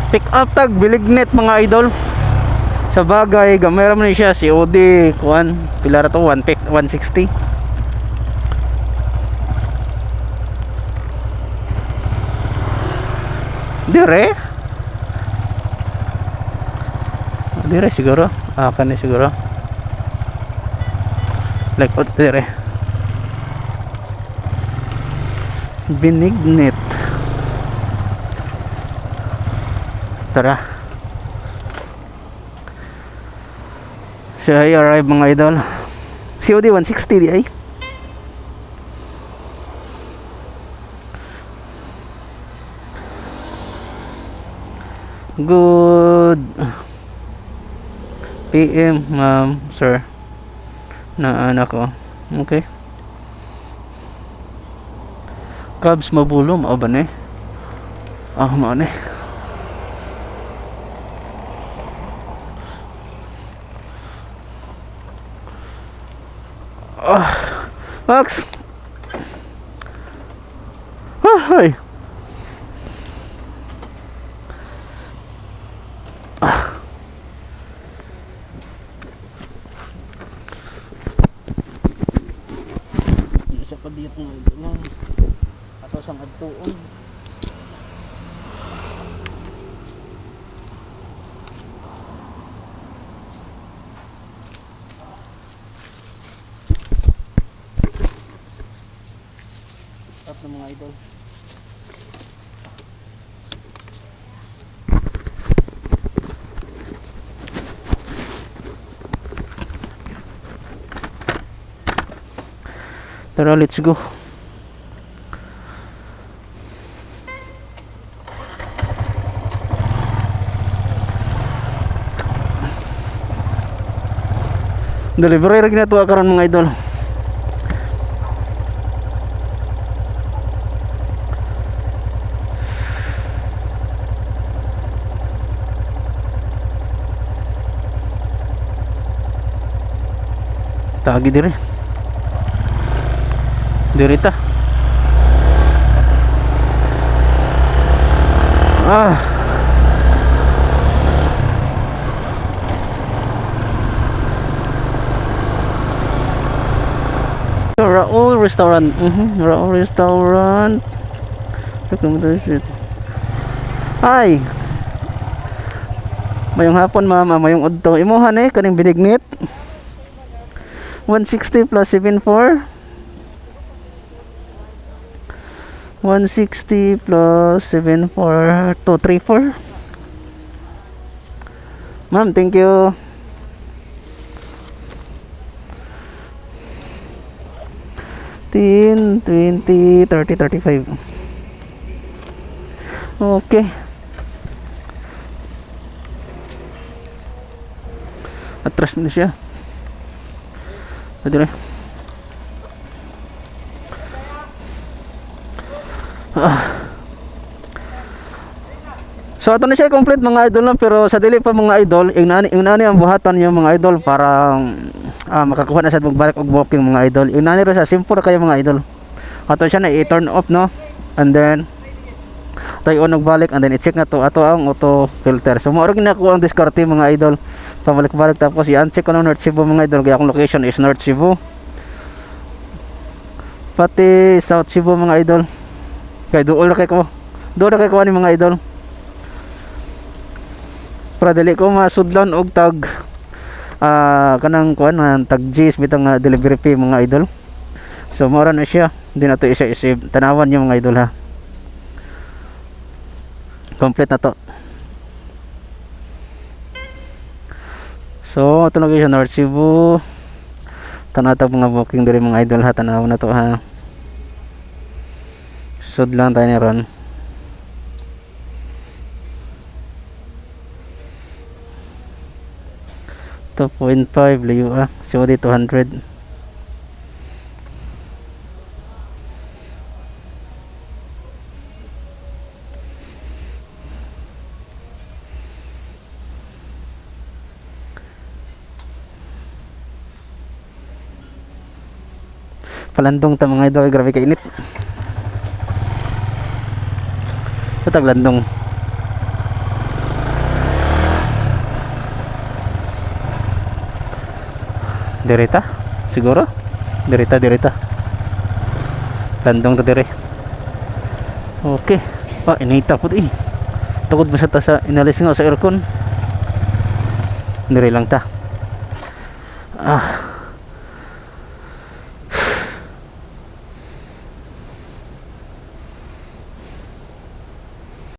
Pick up tag bilignet mga idol. Sa bagay gamay ra man siya si OD kuan pila ra to 160. Dire siguro kani siguro like dire binignet. Tara, siya arrive mga idol. COD 160 di ay. Good PM ma'am sir na anak ko. Okay, Cubs mabulom o ba ne? Mo ne. Max. Hi. Isa pa dito nga ato sang adtuon. Stop na mga idol. Tara, let's go. Delivery ra ginatuwa karon mga idol. Tagi dire. Dirita. Raul Restaurant. Raul Restaurant. Recommendation. Ay. Mayong hapon ma'am, mayong udto. Imuhan kaning binignit. 160 plus 74. 160 plus 74 234. Ma'am, thank you. $10, $20, $30, $35. Okay. Atras mo na siya. Adire. So ato na siya complete mga idol na, pero sa dili pa mga idol, inani ang buhatan yung mga idol para makakuha na sa magbalik og walking mga idol. Inani ra sa simple kayo mga idol. Ato siya na i-turn off no, and then tayo on og balik, and then i-check na to ato ang auto filter. So mao ring nakuha ang diskarte mga idol. Pabalik-balik tapos i-uncheck ko ng North Cebu mga idol, kaya akong location is North Cebu. Pati South Cebu mga idol. Kaya doon na kay ko ani mga idol. Para dili ko masudlan og tag kanang kuan tag G's bitang delivery fee mga idol. So mura na siya, hindi na to isa-isip. Tanawan niyo mga idol ha. Complete na to. So ito na siya North Cebu. Tanatag mga booking diri mga idol ha, tanawan na to ha. Sud lang tayo ni ron. .5 layo so di 200. Palandong ta mga idol, grabe ka init. Patag landong. Direta? Siguro? Direta. Landong ta dire. Okay. Inita po eh. Tukod ba sa ta sa inalis nga sa aircon? Dire lang ta.